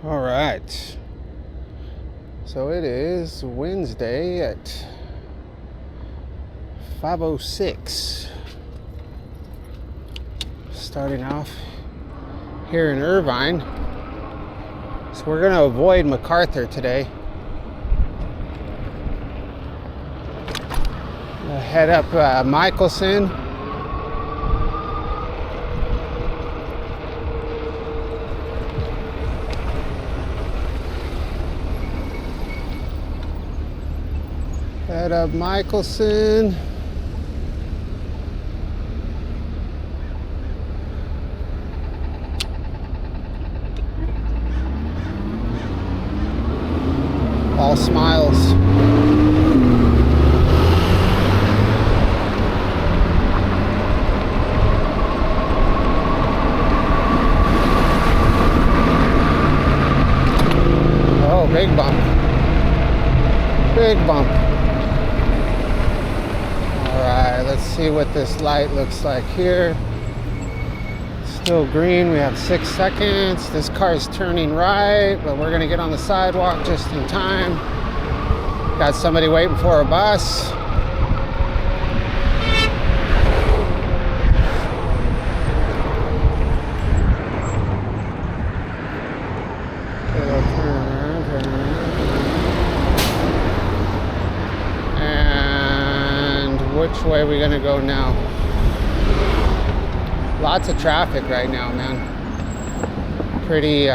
All right. So it is Wednesday at 5:06. Starting off here in Irvine. So we're going to avoid MacArthur today. Head up Michelson. Head up Michelson. All smiles. Oh, big bump. Big bump. Alright, let's see what this light looks like here. Still green, we have 6 seconds. This car is turning right, but we're gonna get on the sidewalk just in time. Got somebody waiting for a bus. And which way are we gonna go now? Lots of traffic right now, man. Pretty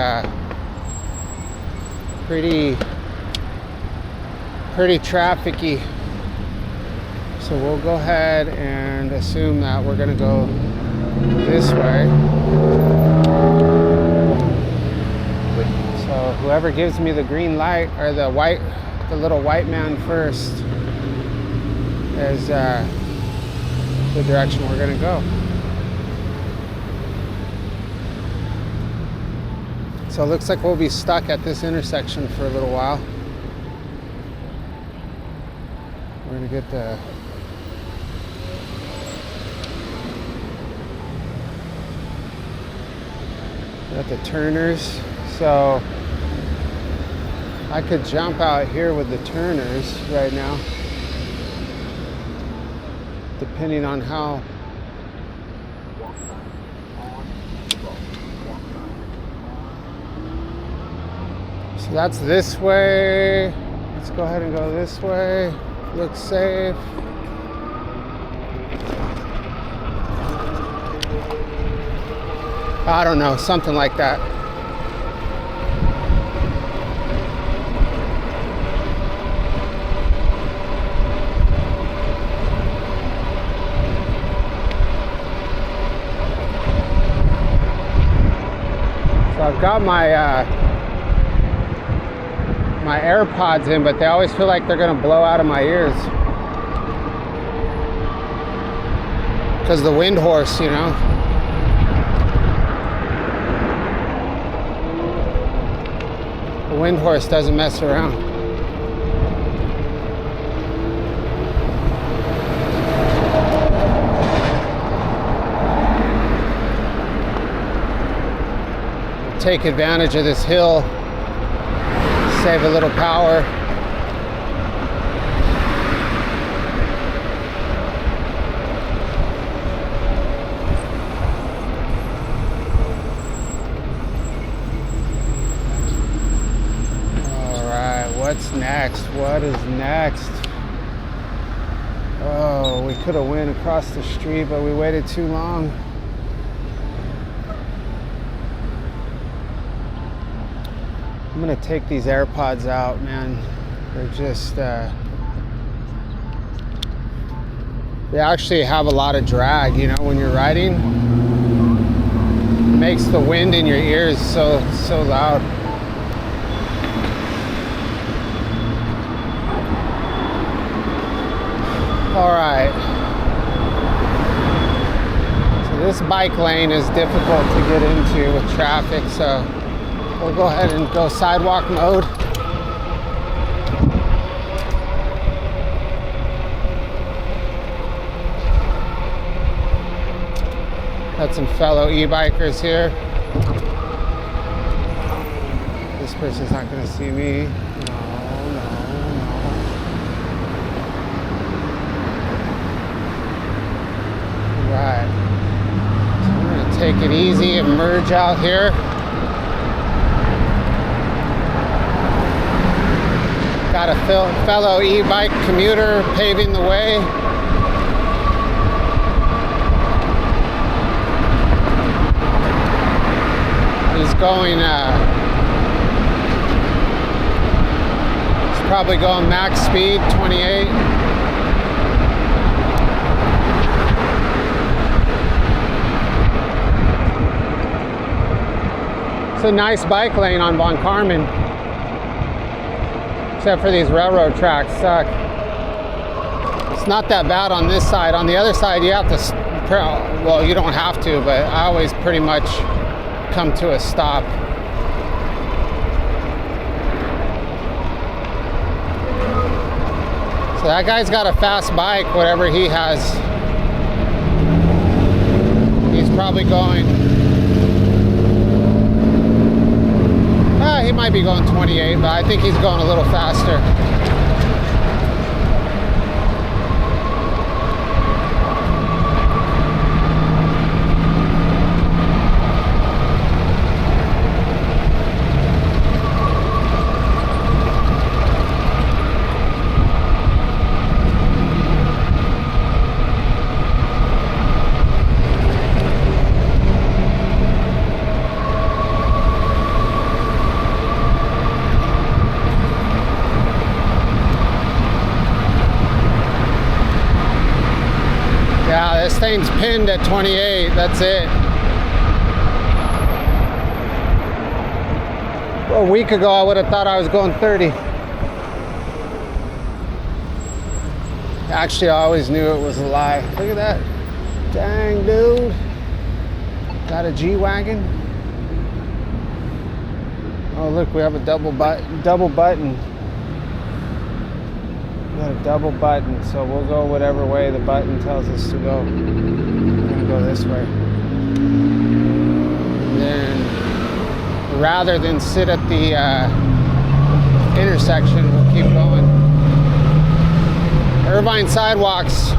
trafficy. So we'll go ahead and assume that we're gonna go this way. So whoever gives me the green light, or the little white man first, is the direction we're gonna go. So it looks like we'll be stuck at this intersection for a little while. We're gonna get the turners. So I could jump out here with the turners right now, depending on how. So that's this way. Let's go ahead and go this way. Looks safe. I don't know, something like that. So I've got my AirPods in, but they always feel like they're gonna blow out of my ears because the wind horse, you know. The wind horse doesn't mess around. Take advantage of this hill, save a little power. All right, what's next? What is next? Oh, we could have went across the street, but we waited too long. I'm gonna take these AirPods out, man. They're just, they actually have a lot of drag, you know, when you're riding. It makes the wind in your ears so loud. All right. So this bike lane is difficult to get into with traffic, so we'll go ahead and go sidewalk mode. Got some fellow e-bikers here. This person's not gonna see me. No. Right. So I'm gonna take it easy and merge out here. Got a fellow e-bike commuter paving the way. He's going, he's probably going max speed, 28. It's a nice bike lane on Von Carmen. Except for these railroad tracks suck. It's not that bad on this side. On the other side, you have to, well, you don't have to, but I always pretty much come to a stop. So that guy's got a fast bike, whatever he has. He's probably going, he might be going 28, but I think he's going a little faster. Yeah, this thing's pinned at 28, that's it. A week ago, I would have thought I was going 30. Actually, I always knew it was a lie. Look at that. Dang, dude. Got a G-Wagon. Oh, look, we have a double button. Got a double button, so we'll go whatever way the button tells us to go. I'm gonna go this way. Then, rather than sit at the intersection, we'll keep going. Irvine sidewalks.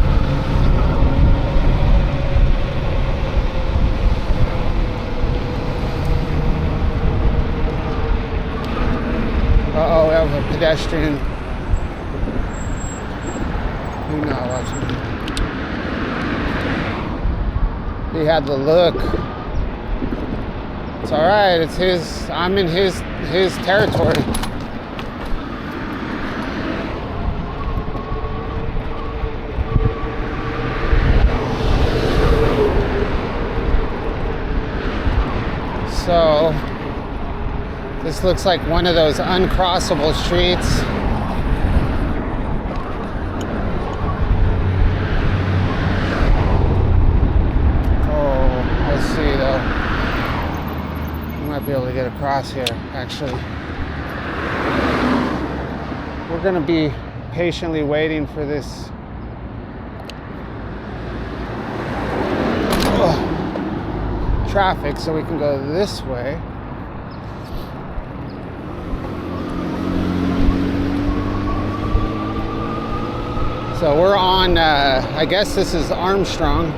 Uh-oh, we have a pedestrian. You're not watching. He had the look. It's all right. It's his. I'm in his territory. So this looks like one of those uncrossable streets. Be able to get across here. Actually, we're gonna be patiently waiting for this traffic so we can go this way. So we're on I guess this is Armstrong.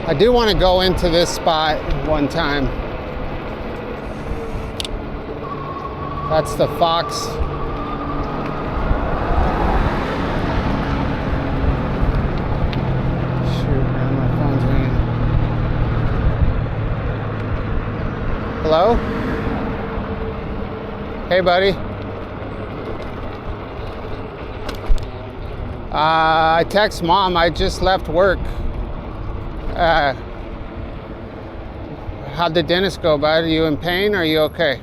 I do want to go into this spot one time. That's the Fox. Shoot, man, my phone's ringing. Hello? Hey, buddy. I text mom, I just left work. How'd the dentist go, bud? Are you in pain or are you okay?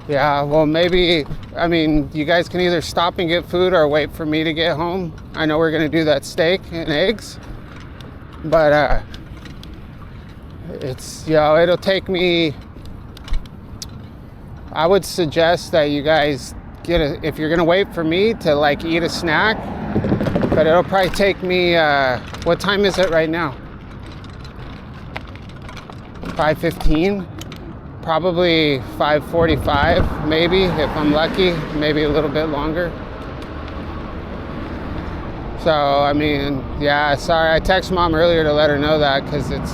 Yeah, well, maybe, I mean, you guys can either stop and get food or wait for me to get home. I know we're going to do that steak and eggs, but it's, it'll take me, I would suggest that you guys if you're going to wait for me to like eat a snack, but it'll probably take me, what time is it right now? 5:15? Probably 5:45, maybe, if I'm lucky, maybe a little bit longer. So, I mean, yeah, sorry, I texted Mom earlier to let her know that, because it's,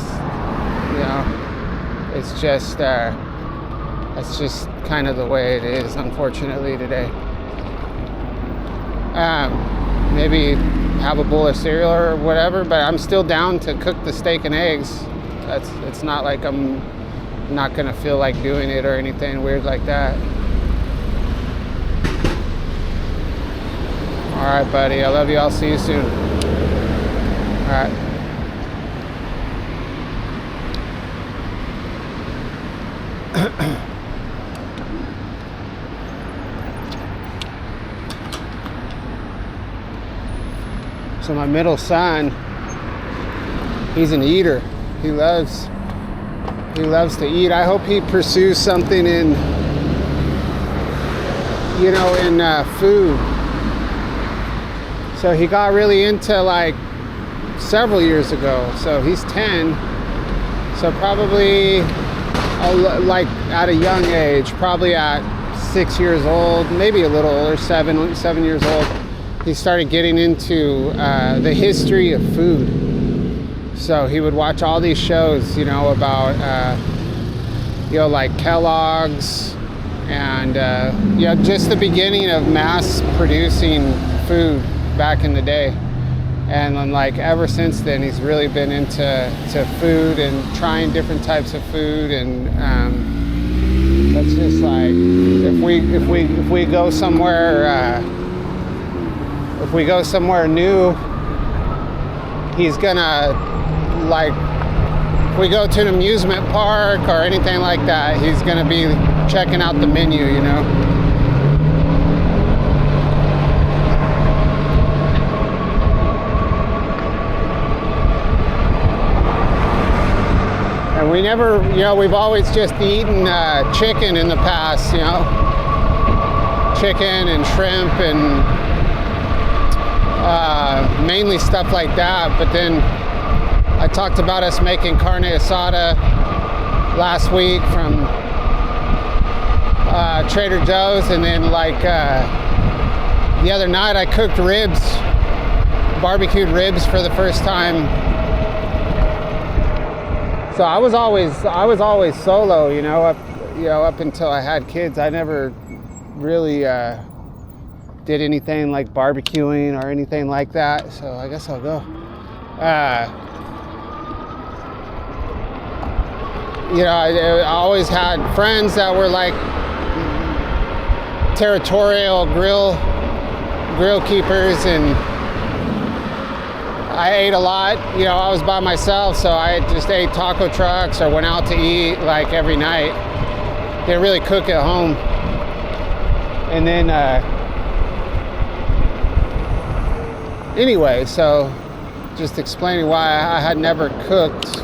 it's just, that's just kind of the way it is, unfortunately, today. Maybe have a bowl of cereal or whatever, but I'm still down to cook the steak and eggs. It's not like I'm not gonna feel like doing it or anything weird like that. All right, buddy, I love you. I'll see you soon. All right. So my middle son, he's an eater. He loves to eat. I hope he pursues something in food. So he got really into, like, several years ago. So he's 10. So probably like at a young age, probably at 6 years old, maybe a little older, 7 years old, he started getting into the history of food. So he would watch all these shows, about, like Kellogg's and, just the beginning of mass producing food back in the day. And then, like, ever since then, he's really been into food and trying different types of food. And that's just like, if we go somewhere, if we go somewhere new, he's gonna, like, if we go to an amusement park or anything like that, he's gonna be checking out the menu, And we never, we've always just eaten chicken in the past, chicken and shrimp and mainly stuff like that. But then I talked about us making carne asada last week from Trader Joe's, and then like the other night I cooked ribs, barbecued ribs for the first time. So I was always solo, up until I had kids. I never really did anything like barbecuing or anything like that. So I guess I'll go. I always had friends that were like territorial grill keepers, and I ate a lot. I was by myself, so I just ate taco trucks or went out to eat like every night. Didn't really cook at home. And then anyway, so just explaining why I had never cooked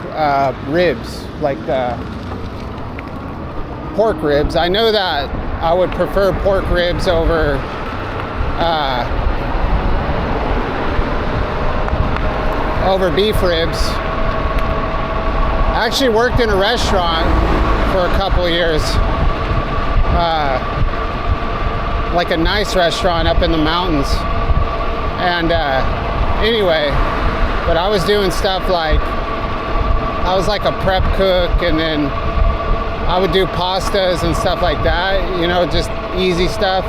ribs, like pork ribs. I know that I would prefer pork ribs over beef ribs. I actually worked in a restaurant for a couple of years, like a nice restaurant up in the mountains. And anyway, but I was doing stuff like, I was like a prep cook, and then I would do pastas and stuff like that, just easy stuff.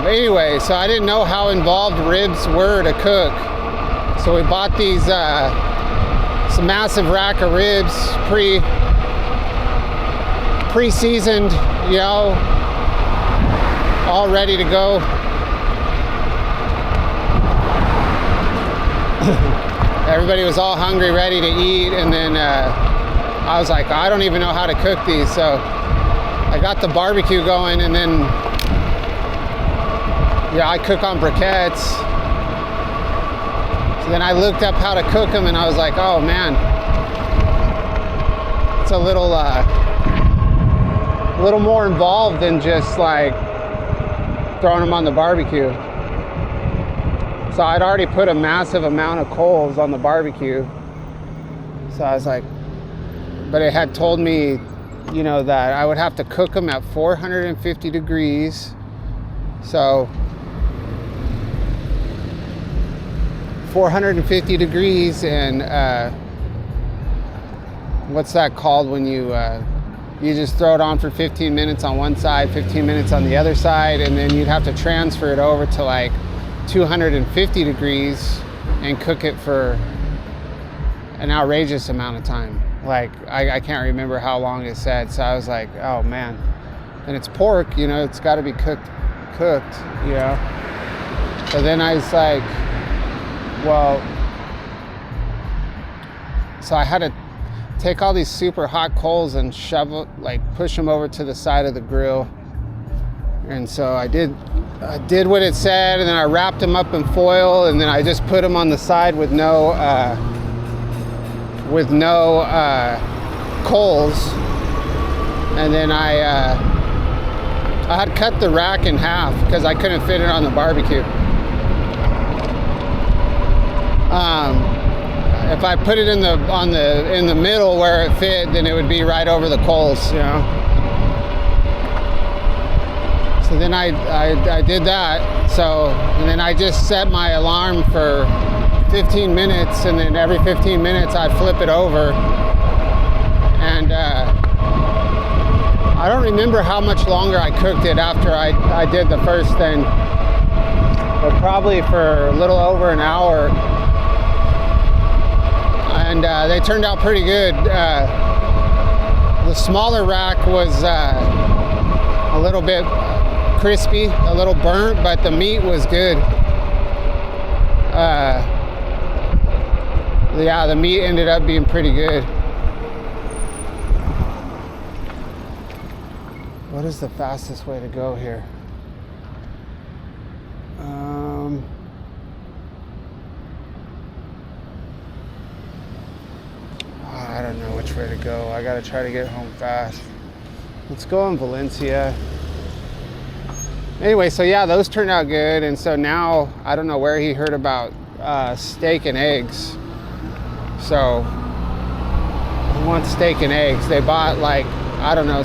Anyway, so I didn't know how involved ribs were to cook. So we bought these, some massive rack of ribs, pre-seasoned, all ready to go. Everybody was all hungry, ready to eat, and then I was like, I don't even know how to cook these. So I got the barbecue going, and then yeah, I cook on briquettes. So then I looked up how to cook them, and I was like, oh man, it's a little more involved than just like throwing them on the barbecue. So I'd already put a massive amount of coals on the barbecue. So I was like, but it had told me, you know, that I would have to cook them at 450 degrees. So 450 degrees, and what's that called when you just throw it on for 15 minutes on one side, 15 minutes on the other side, and then you'd have to transfer it over to like 250 degrees and cook it for an outrageous amount of time. Like I can't remember how long it said. So I was like, oh man. And it's pork, you know, it's got to be cooked, you know. So then I was like, well, so I had to take all these super hot coals and push them over to the side of the grill. And so I did what it said, and then I wrapped them up in foil, and then I just put them on the side with no coals. And then I had cut the rack in half because I couldn't fit it on the barbecue. If I put it in the middle where it fit, then it would be right over the coals, you know. So then I did that. So, and then I just set my alarm for 15 minutes, and then every 15 minutes I'd flip it over. And I don't remember how much longer I cooked it after I did the first thing, but probably for a little over an hour. And they turned out pretty good. The smaller rack was a little bit crispy, a little burnt, but the meat was good. Yeah, the meat ended up being pretty good. What is the fastest way to go here? I don't know which way to go. I gotta try to get home fast. Let's go on Valencia. Anyway, so yeah, those turned out good. And so now, I don't know where he heard about steak and eggs. So he wants steak and eggs. They bought like, I don't know, I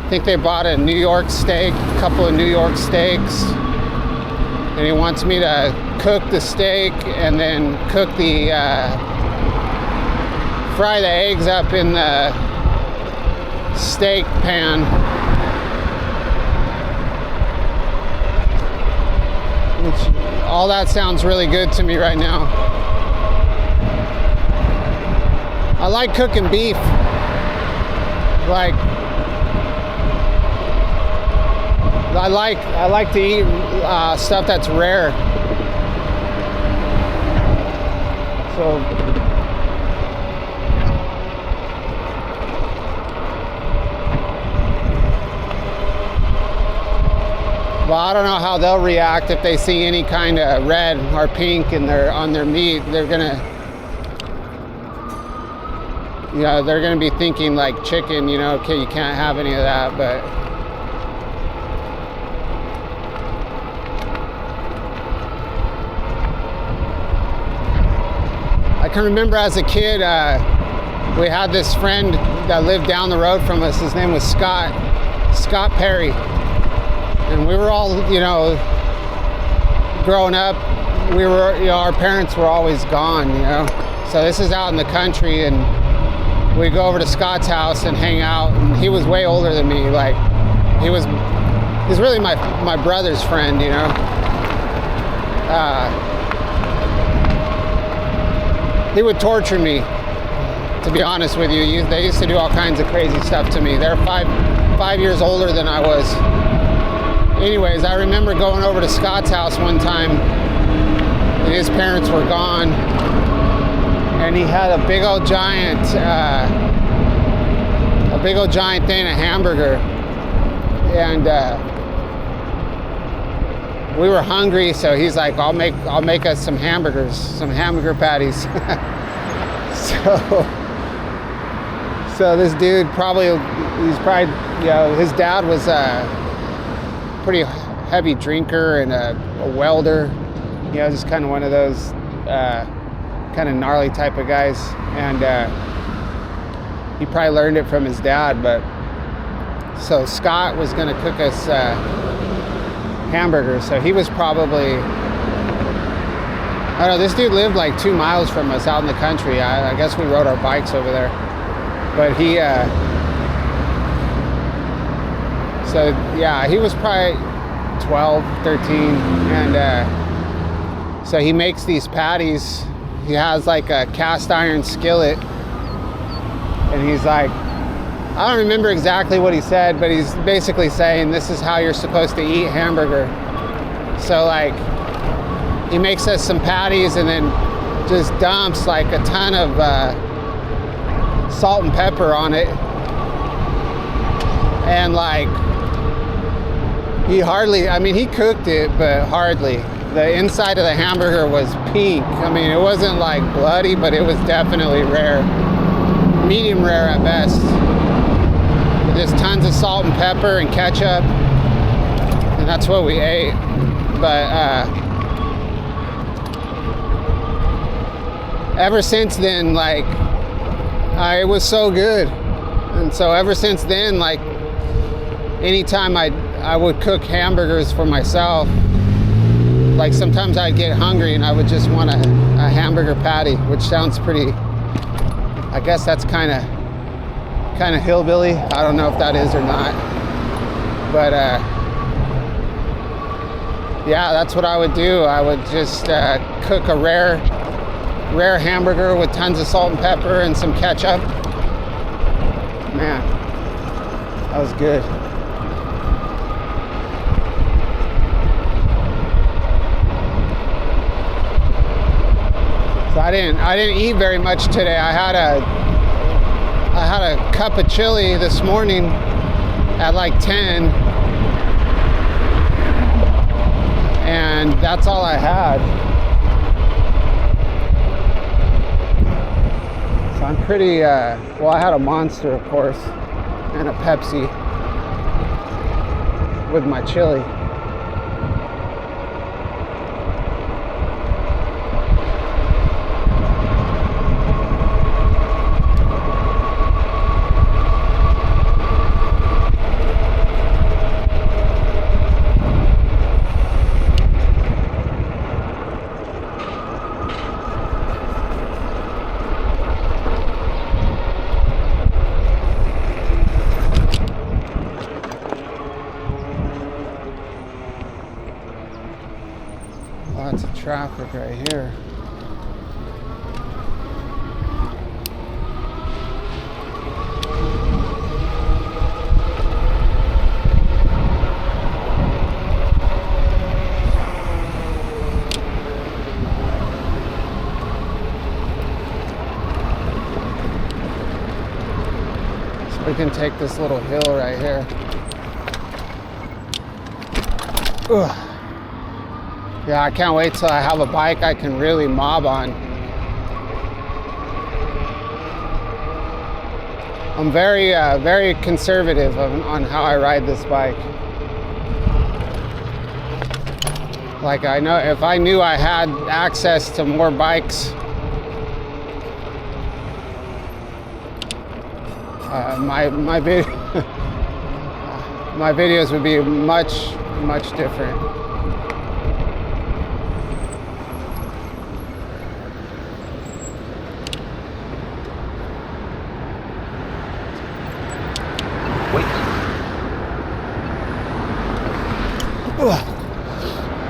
think they bought a New York steak, a couple of New York steaks. And he wants me to cook the steak and then cook the, fry the eggs up in the steak pan. Which, all that sounds really good to me right now. I like cooking beef. Like, I like to eat stuff that's rare. So well, I don't know how they'll react if they see any kind of red or pink on their meat. They're gonna, you know, they're gonna be thinking like chicken, you know, okay, you can't have any of that, but I can remember as a kid, we had this friend that lived down the road from us. His name was Scott Perry. And we were all, you know, growing up, we were, you know, our parents were always gone, you know. So this is out in the country, and we'd go over to Scott's house and hang out. And he was way older than me. Like, he's really my brother's friend, you know. He would torture me, to be honest with you. They used to do all kinds of crazy stuff to me. They're five years older than I was. Anyways, I remember going over to Scott's house one time, and his parents were gone, and he had a big old giant a big old giant thing of hamburger, and we were hungry, so he's like, I'll make us some hamburgers, some hamburger patties. So this dude he's probably, you know, his dad was a pretty heavy drinker and a welder, you know, just kind of one of those kind of gnarly type of guys, and he probably learned it from his dad. But so Scott was gonna cook us hamburgers, so he was probably, I don't know, this dude lived like 2 miles from us out in the country. I guess we rode our bikes over there. But he, so yeah, he was probably 12, 13. And so he makes these patties. He has like a cast iron skillet. And he's like, I don't remember exactly what he said, but he's basically saying this is how you're supposed to eat hamburger. So like, he makes us some patties and then just dumps like a ton of salt and pepper on it, and like he cooked it, but hardly. The inside of the hamburger was pink. I mean, it wasn't like bloody, but it was definitely rare, medium rare at best. With just tons of salt and pepper and ketchup, and that's what we ate. But ever since then, like, it was so good. And so ever since then, like, anytime I would cook hamburgers for myself, like sometimes I'd get hungry and I would just want a hamburger patty, which sounds pretty, I guess that's kind of hillbilly. I don't know if that is or not. But yeah, that's what I would do. I would just cook a rare hamburger with tons of salt and pepper and some ketchup. Man, that was good. So I didn't eat very much today. I had a cup of chili this morning at like 10, and that's all I had. I'm pretty, well, I had a Monster, of course, and a Pepsi with my chili. Lots of traffic right here. So we can take this little hill right here. Ugh. Yeah, I can't wait till I have a bike I can really mob on. I'm very, very conservative on how I ride this bike. Like, I know if I knew I had access to more bikes, my videos would be much different.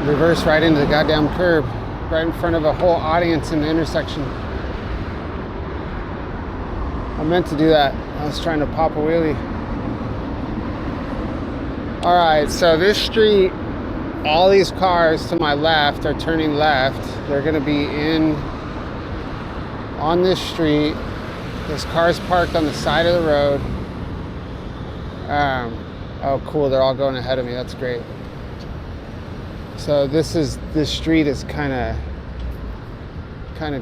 Reverse right into the goddamn curb, right in front of a whole audience in the intersection. I meant to do that. I was trying to pop a wheelie. All right, so this street, all these cars to my left are turning left. They're gonna be on this street. This car's parked on the side of the road. Oh, cool. They're all going ahead of me. That's great. So this street is kind of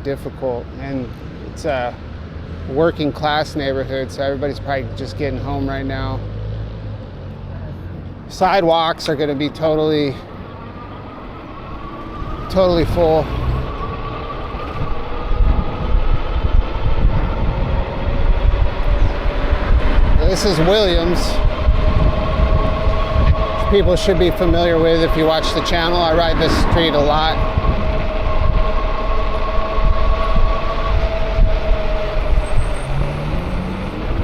difficult, and it's a working class neighborhood, so everybody's probably just getting home right now. Sidewalks are going to be totally full. This is Williams. People should be familiar with if you watch the channel. I ride this street a lot.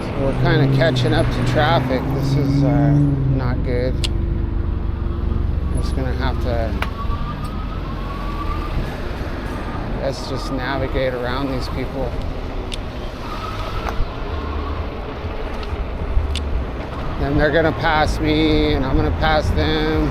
So we're kind of catching up to traffic. This is not good. I'm just gonna have to, let's just navigate around these people. Then they're gonna pass me, and I'm gonna pass them.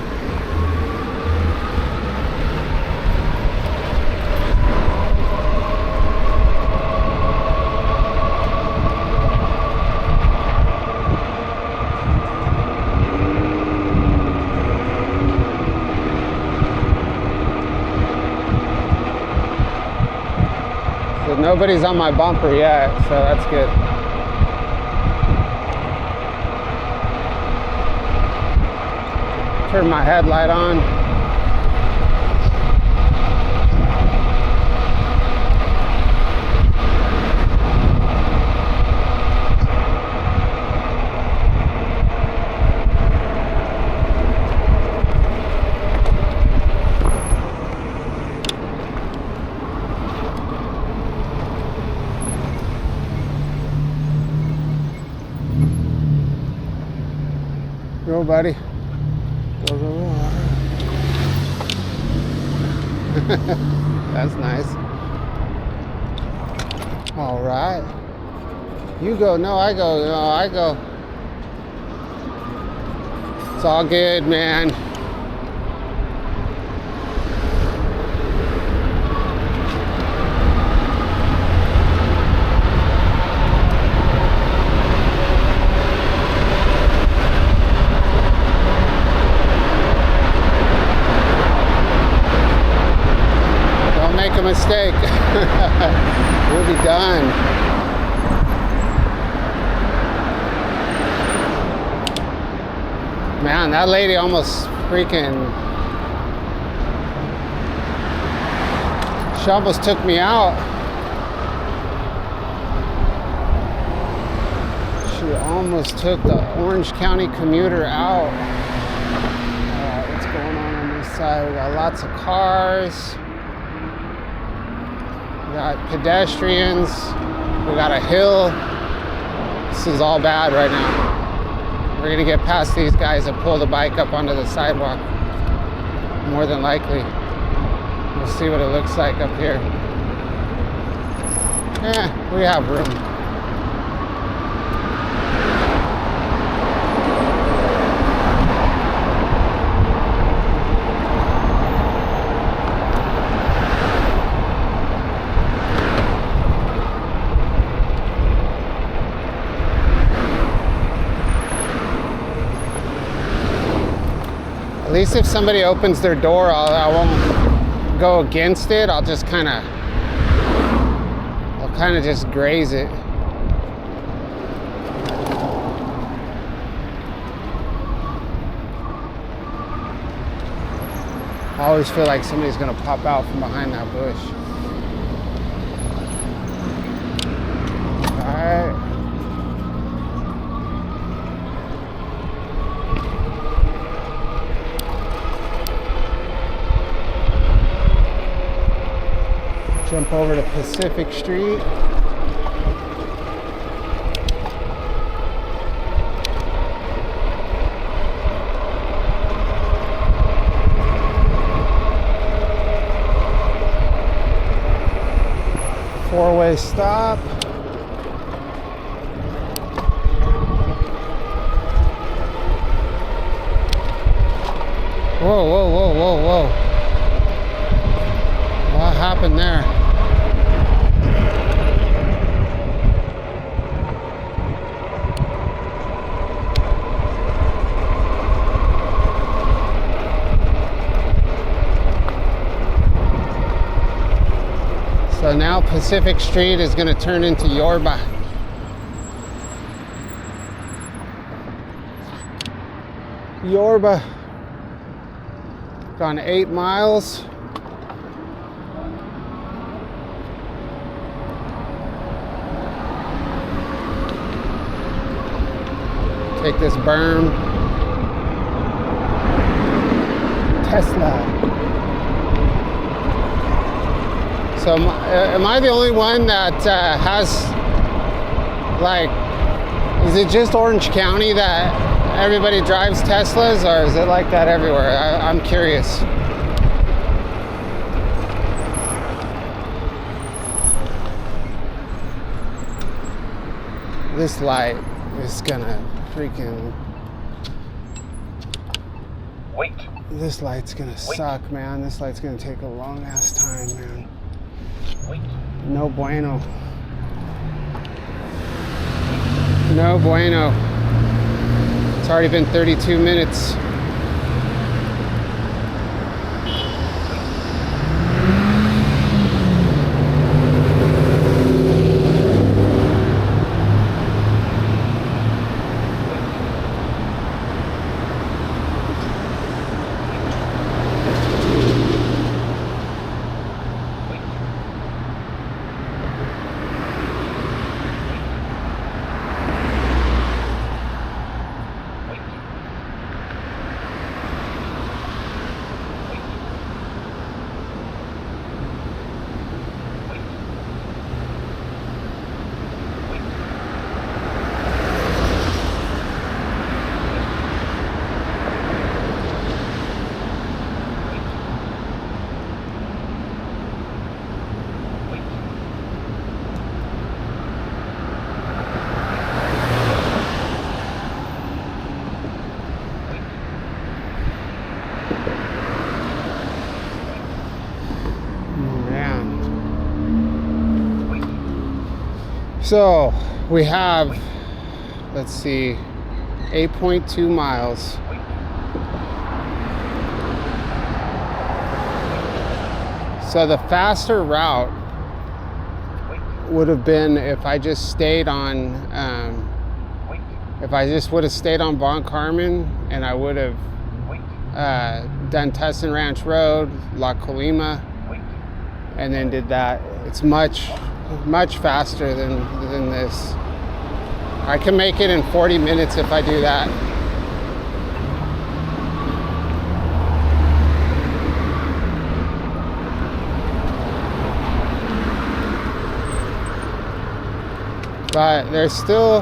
So nobody's on my bumper yet, so that's good. Turn my headlight on. Go, buddy. That's nice. All right. You go. No, I go. No, I go. It's all good, man. Make a mistake. We'll be done. Man, that lady almost she almost took me out. She almost took the Orange County commuter out. Alright, what's going on this side? We got lots of cars. We got pedestrians, we got a hill. This is all bad right now. We're gonna get past these guys and pull the bike up onto the sidewalk. More than likely. We'll see what it looks like up here. Yeah, we have room. At least if somebody opens their door, I won't go against it. I'll kind of just graze it. I always feel like somebody's gonna pop out from behind that bush. All right. Jump over to Pacific Street. Four-way stop. Whoa, whoa, whoa, whoa, whoa. What happened there? So now Pacific Street is going to turn into Yorba. Yorba. Gone 8 miles. Take this berm. Tesla. So am I the only one that has, like, is it just Orange County that everybody drives Teslas, or is it like that everywhere? I'm curious. This light is gonna freaking... Wait. This light's gonna suck, man. This light's gonna take a long ass time, man. Wait. No bueno. No bueno. It's already been 32 minutes. So we have, let's see, 8.2 miles. So the faster route would have been if I just stayed on, if I just would have stayed on Bon Carmen, and I would have done Tustin Ranch Road, La Colima, and then did that. It's much faster than this. I can make it in 40 minutes if I do that. But there's still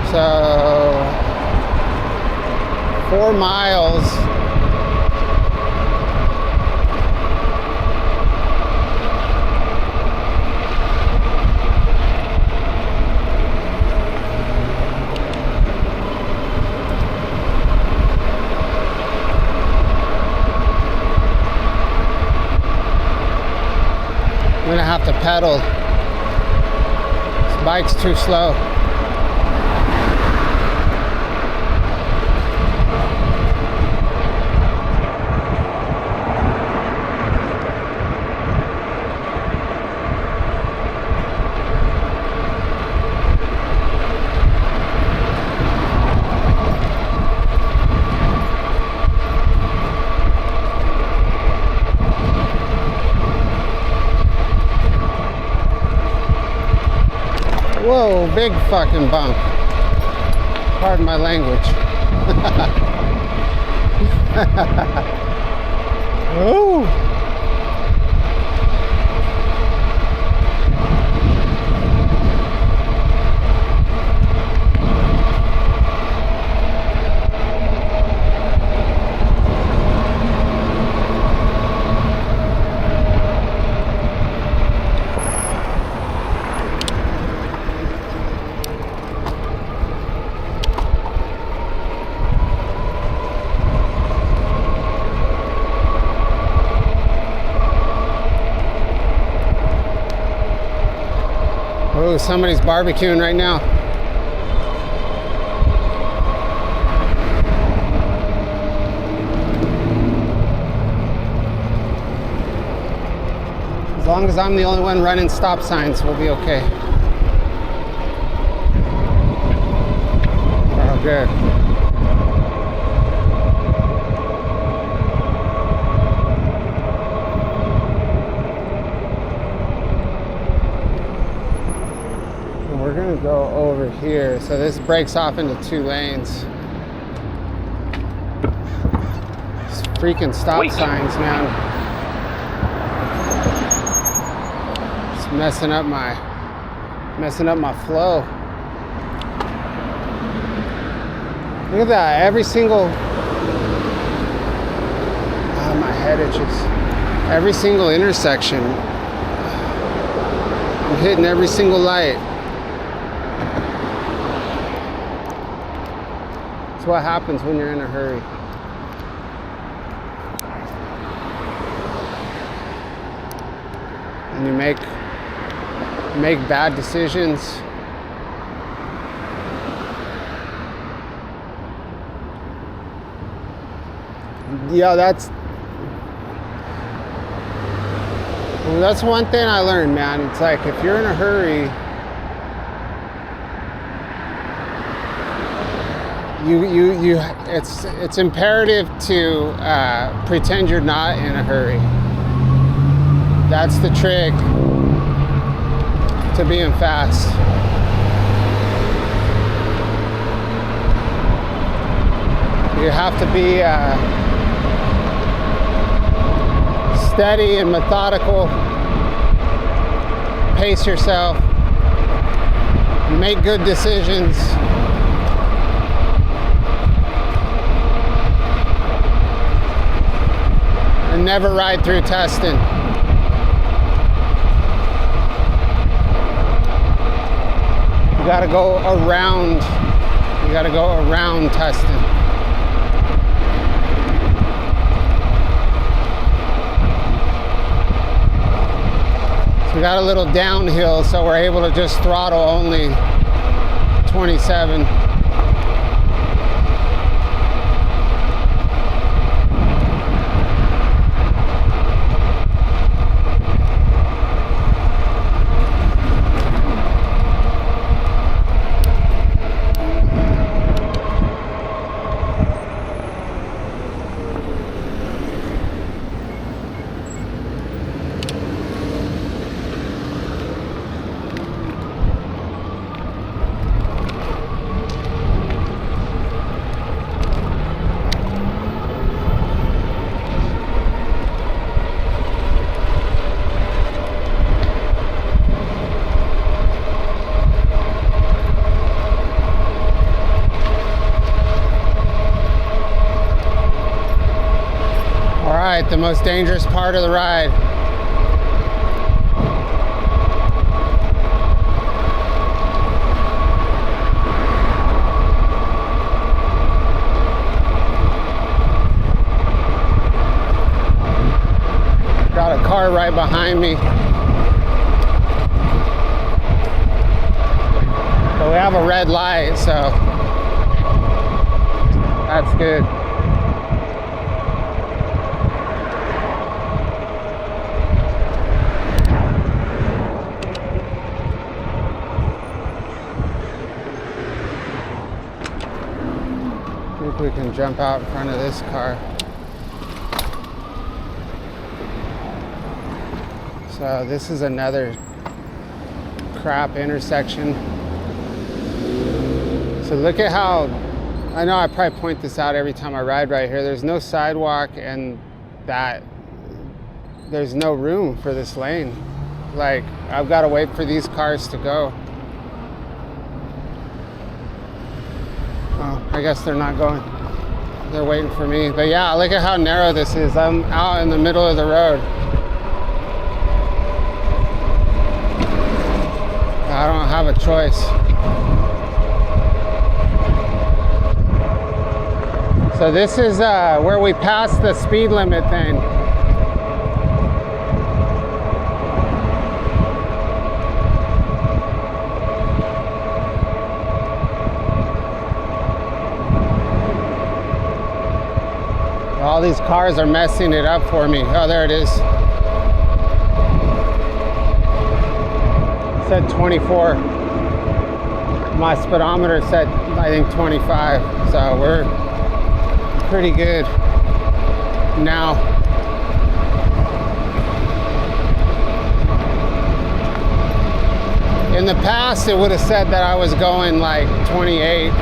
so 4 miles. I'm gonna have to pedal. This bike's too slow. Whoa, big fucking bump. Pardon my language. Ooh. Oh, somebody's barbecuing right now. As long as I'm the only one running stop signs, we'll be okay. Oh, good. And we're gonna go over here. So this breaks off into 2 lanes. These freaking stop signs, man. It's messing up my flow. Look at that, every single, my head itches. Every single intersection, I'm hitting every single light. It's what happens when you're in a hurry. And you make bad decisions. Yeah, that's one thing I learned, man. It's like if you're in a hurry, it's imperative to pretend you're not in a hurry. That's the trick to being fast. You have to be steady and methodical. Pace yourself. Make good decisions. And never ride through testing. You gotta go around testing. So we got a little downhill, so we're able to just throttle only 27. The most dangerous part of the ride. Got a car right behind me. But we have a red light, so that's good. We can jump out in front of this car. So this is another crap intersection. So look at how, I know I probably point this out every time I ride right here. There's no sidewalk and there's no room for this lane. Like, I've got to wait for these cars to go. Oh, I guess they're not going. They're waiting for me. But yeah, look at how narrow this is. I'm out in the middle of the road. I don't have a choice. So this is where we passed the speed limit thing. All these cars are messing it up for me. Oh, there it is. said 24. My speedometer said, I think, 25. So we're pretty good now. In the past, it would have said that I was going like 28.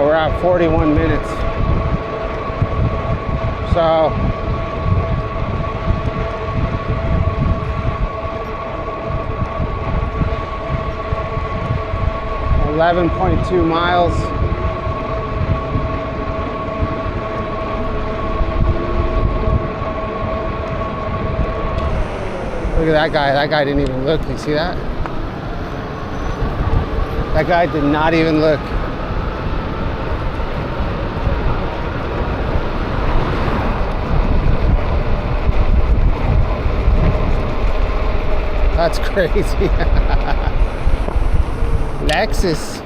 We're at 41 minutes. So 11.2 miles. Look at that guy. That guy didn't even look. You see that? That guy did not even look. That's crazy. Lexus.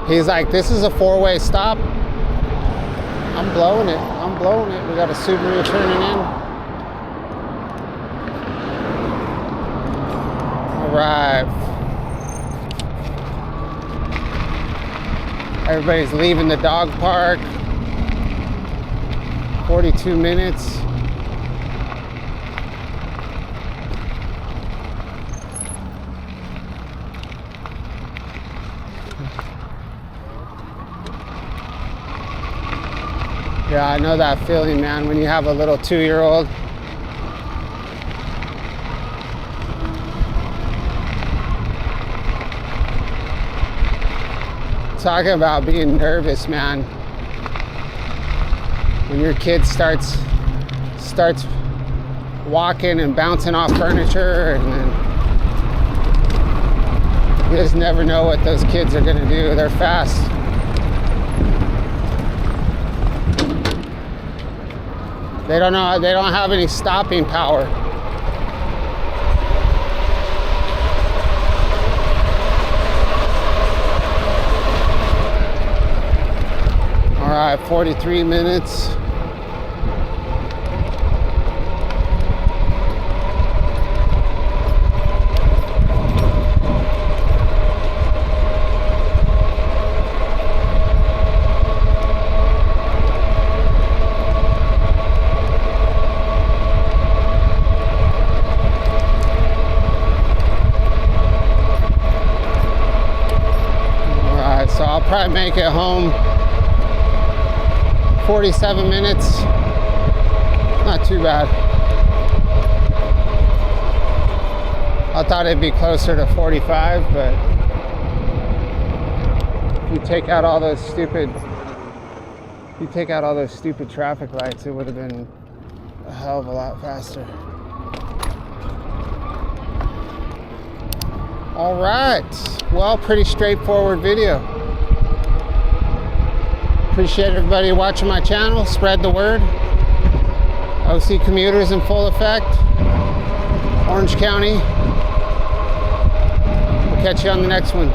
He's like, this is a four-way stop. I'm blowing it. I'm blowing it. We got a Subaru turning in. All right. Everybody's leaving the dog park. 42 minutes. Yeah, I know that feeling, man, when you have a little 2-year-old. Talking about being nervous, man. When your kid starts walking and bouncing off furniture, and then you just never know what those kids are gonna do. They're fast. They don't know, they don't have any stopping power. All right, 43 minutes. So I'll probably make it home 47 minutes. Not too bad. I thought it'd be closer to 45, but if you take out all those stupid traffic lights, it would have been a hell of a lot faster. All right. Well, pretty straightforward video. Appreciate everybody watching my channel. Spread the word. OC Commuters in full effect. Orange County. We'll catch you on the next one.